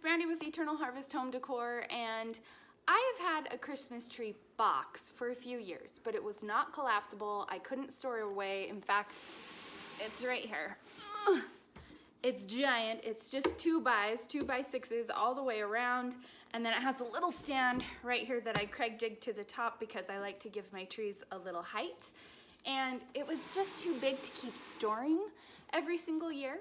Brandy with Eternal Harvest Home Decor, and I have had a Christmas tree box for a few years, but it was not collapsible. I couldn't store it away. In fact, it's right here. It's giant. It's just 2x6s all the way around, and then it has a little stand right here that I Craig jigged to the top because I like to give my trees a little height. And it was just too big to keep storing every single year.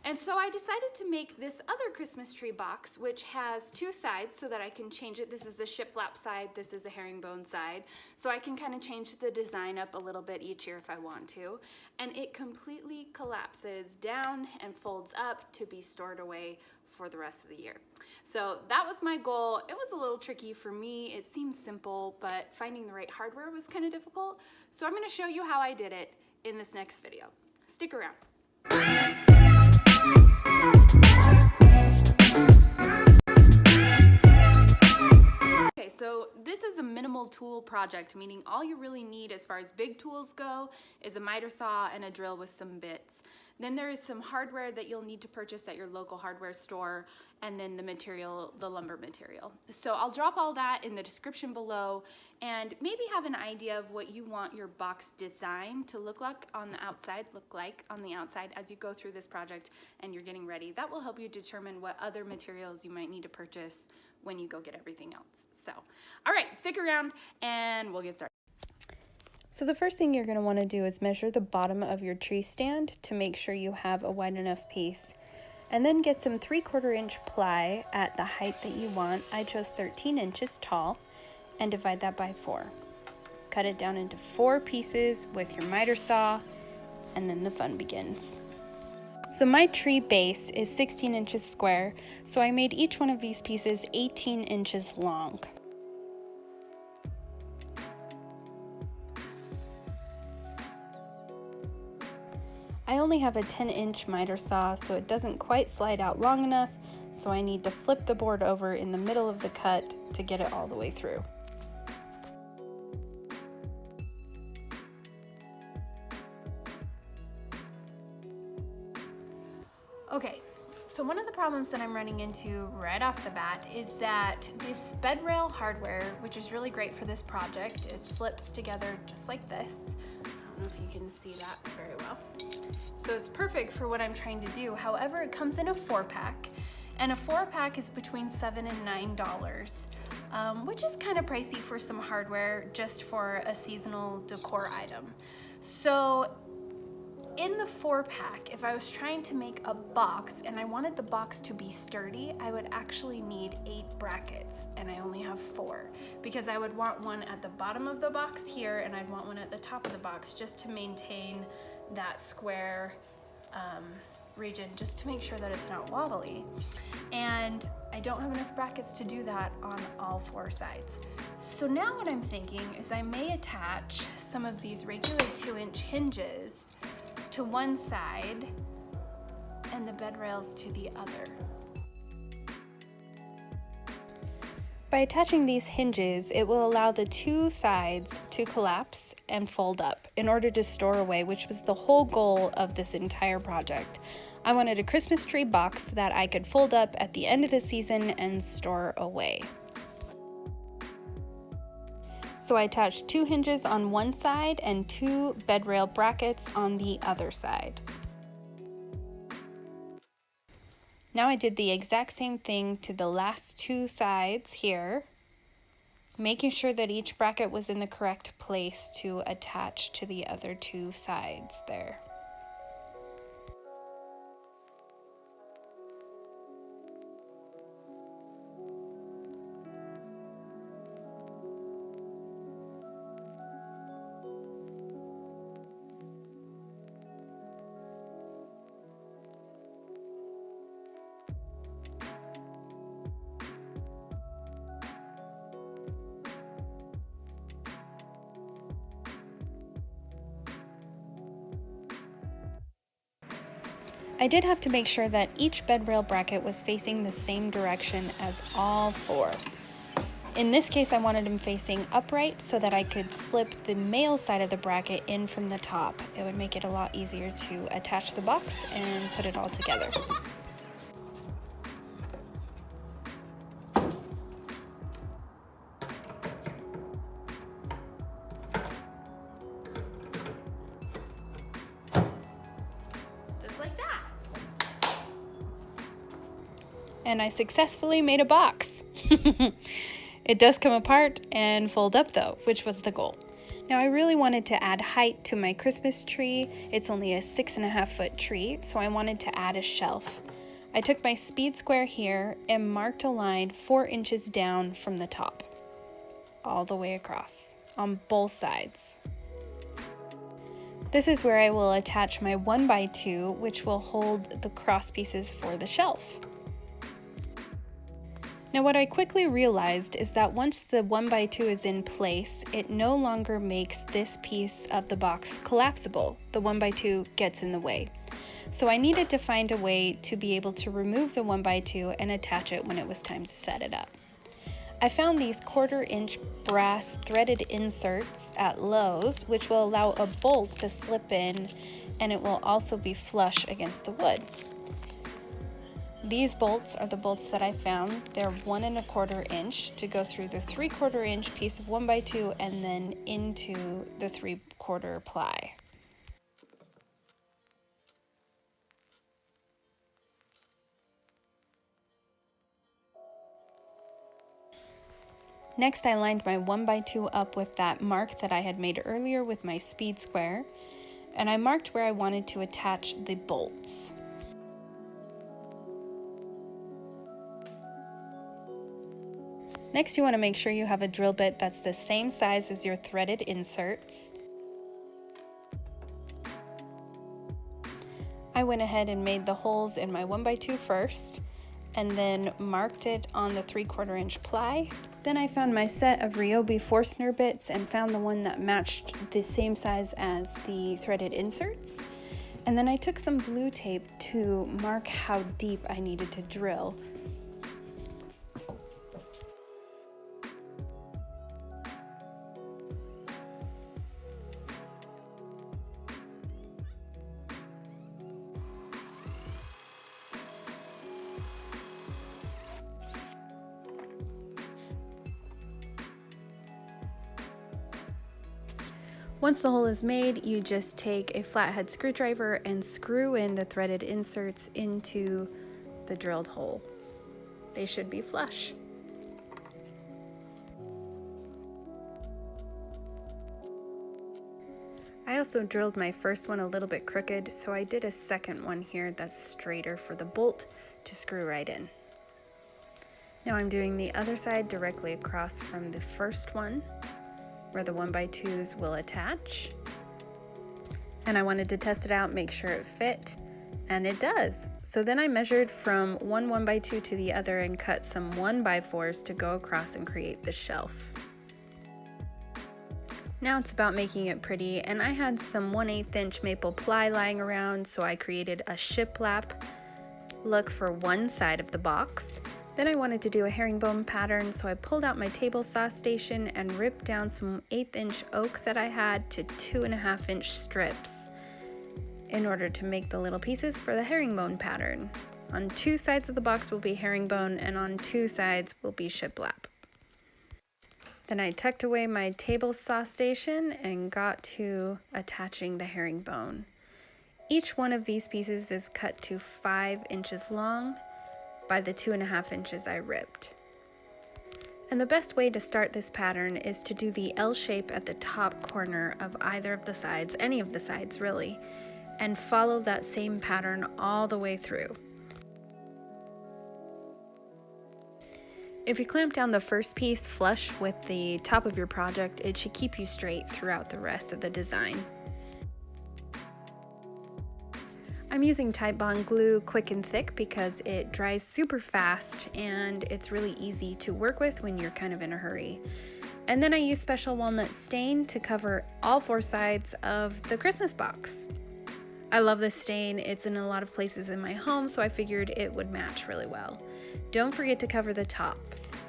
And so I decided to make this other Christmas tree box, which has two sides so that I can change it. This is a shiplap side, this is a herringbone side. So I can kind of change the design up a little bit each year if I want to. And it completely collapses down and folds up to be stored away for the rest of the year. So that was my goal. It was a little tricky for me. It seems simple, but finding the right hardware was kind of difficult. So I'm going to show you how I did it in this next video. Stick around. Okay, so this is a minimal tool project, meaning all you really need as far as big tools go is a miter saw and a drill with some bits. Then there is some hardware that you'll need to purchase at your local hardware store, and then the material, the lumber material. So I'll drop all that in the description below, and maybe have an idea of what you want your box design to look like on the outside as you go through this project and you're getting ready. That will help you determine what other materials you might need to purchase when you go get everything else. So, all right, stick around and we'll get started. So the first thing you're going to want to do is measure the bottom of your tree stand to make sure you have a wide enough piece. And then get some 3/4 inch ply at the height that you want. I chose 13 inches tall, and divide that by 4. Cut it down into 4 pieces with your miter saw, and then the fun begins. So my tree base is 16 inches square, so I made each one of these pieces 18 inches long. I only have a 10-inch miter saw, so it doesn't quite slide out long enough, so I need to flip the board over in the middle of the cut to get it all the way through. Okay, so one of the problems that I'm running into right off the bat is that this bed rail hardware, which is really great for this project, it slips together just like this. I don't know if you can see that very well. So it's perfect for what I'm trying to do. However, it comes in a 4-pack, and a 4-pack is between $7 and $9, which is kind of pricey for some hardware just for a seasonal decor item. So in the 4-pack, if I was trying to make a box and I wanted the box to be sturdy, I would actually need 8 brackets, and I only have 4 because I would want one at the bottom of the box here, and I'd want one at the top of the box just to maintain that square region, just to make sure that it's not wobbly. And I don't have enough brackets to do that on all 4 sides. So now what I'm thinking is I may attach some of these regular 2-inch hinges to one side and the bed rails to the other. By attaching these hinges, it will allow the 2 sides to collapse and fold up in order to store away, which was the whole goal of this entire project. I wanted a Christmas tree box that I could fold up at the end of the season and store away. So I attached 2 hinges on one side and 2 bed rail brackets on the other side. Now I did the exact same thing to the last 2 sides here, making sure that each bracket was in the correct place to attach to the other 2 sides there. I did have to make sure that each bed rail bracket was facing the same direction as all 4. In this case, I wanted them facing upright so that I could slip the male side of the bracket in from the top. It would make it a lot easier to attach the box and put it all together. and I successfully made a box. It does come apart and fold up though, which was the goal. Now I really wanted to add height to my Christmas tree. It's only a 6.5-foot tree, so I wanted to add a shelf. I took my speed square here and marked a line 4 inches down from the top, all the way across, on both sides. This is where I will attach my 1x2, which will hold the cross pieces for the shelf. Now what I quickly realized is that once the 1x2 is in place, it no longer makes this piece of the box collapsible. The 1x2 gets in the way. So I needed to find a way to be able to remove the 1x2 and attach it when it was time to set it up. I found these 1/4-inch brass threaded inserts at Lowe's, which will allow a bolt to slip in, and it will also be flush against the wood. These bolts are the bolts that I found. They're 1 1/4 inch to go through the 3/4 inch piece of 1x2 and then into the 3/4 ply. Next, I lined my 1x2 up with that mark that I had made earlier with my speed square, and I marked where I wanted to attach the bolts. Next, you want to make sure you have a drill bit that's the same size as your threaded inserts. I went ahead and made the holes in my 1x2 first, and then marked it on the 3/4 inch ply. Then I found my set of Ryobi Forstner bits and found the one that matched the same size as the threaded inserts. And then I took some blue tape to mark how deep I needed to drill. Once the hole is made, you just take a flathead screwdriver and screw in the threaded inserts into the drilled hole. They should be flush. I also drilled my first one a little bit crooked, so I did a second one here that's straighter for the bolt to screw right in. Now I'm doing the other side directly across from the first one, where the 1x2s will attach. And I wanted to test it out, make sure it fit, and it does. So then I measured from one 1x2 to the other and cut some 1x4s to go across and create the shelf. Now it's about making it pretty, and I had some 1/8 inch maple ply lying around, so I created a shiplap look for one side of the box. Then I wanted to do a herringbone pattern, so I pulled out my table saw station and ripped down some 1/8 inch oak that I had to 2.5 inch strips in order to make the little pieces for the herringbone pattern. On 2 sides of the box will be herringbone, and on 2 sides will be shiplap. Then I tucked away my table saw station and got to attaching the herringbone. Each one of these pieces is cut to 5 inches long by the 2.5 inches I ripped. And the best way to start this pattern is to do the L shape at the top corner of either of the sides, any of the sides really, and follow that same pattern all the way through. If you clamp down the first piece flush with the top of your project, it should keep you straight throughout the rest of the design. I'm using Titebond glue quick and thick because it dries super fast and it's really easy to work with when you're kind of in a hurry. And then I use special walnut stain to cover all 4 sides of the Christmas box. I love this stain. It's in a lot of places in my home, so I figured it would match really well. Don't forget to cover the top.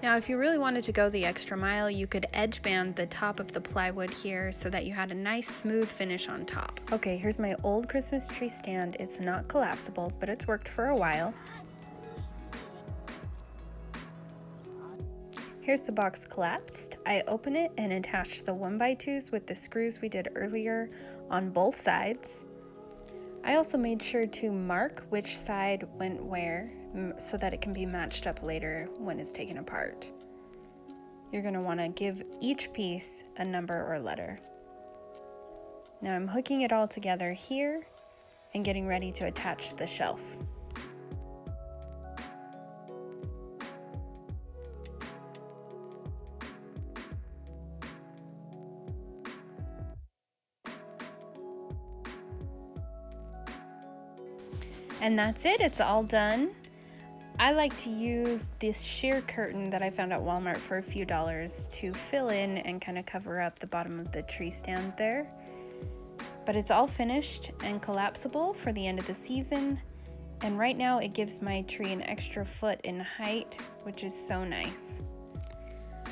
Now, if you really wanted to go the extra mile, you could edge band the top of the plywood here so that you had a nice smooth finish on top. Okay, here's my old Christmas tree stand. It's not collapsible, but it's worked for a while. Here's the box collapsed. I open it and attach the 1x2s with the screws we did earlier on both sides. I also made sure to mark which side went where so that it can be matched up later when it's taken apart. You're going to want to give each piece a number or letter. Now I'm hooking it all together here and getting ready to attach the shelf. And that's it, it's all done. I like to use this sheer curtain that I found at Walmart for a few dollars to fill in and kind of cover up the bottom of the tree stand there. But it's all finished and collapsible for the end of the season. And right now it gives my tree an extra foot in height, which is so nice.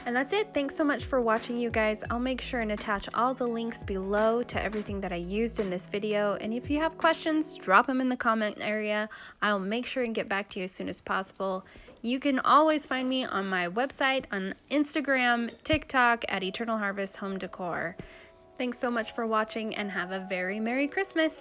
And that's it. Thanks so much for watching, you guys. I'll make sure and attach all the links below to everything that I used in this video. And if you have questions, drop them in the comment area. I'll make sure and get back to you as soon as possible. You can always find me on my website, on Instagram, TikTok at Eternal Harvest Home Decor. Thanks so much for watching and have a very Merry Christmas.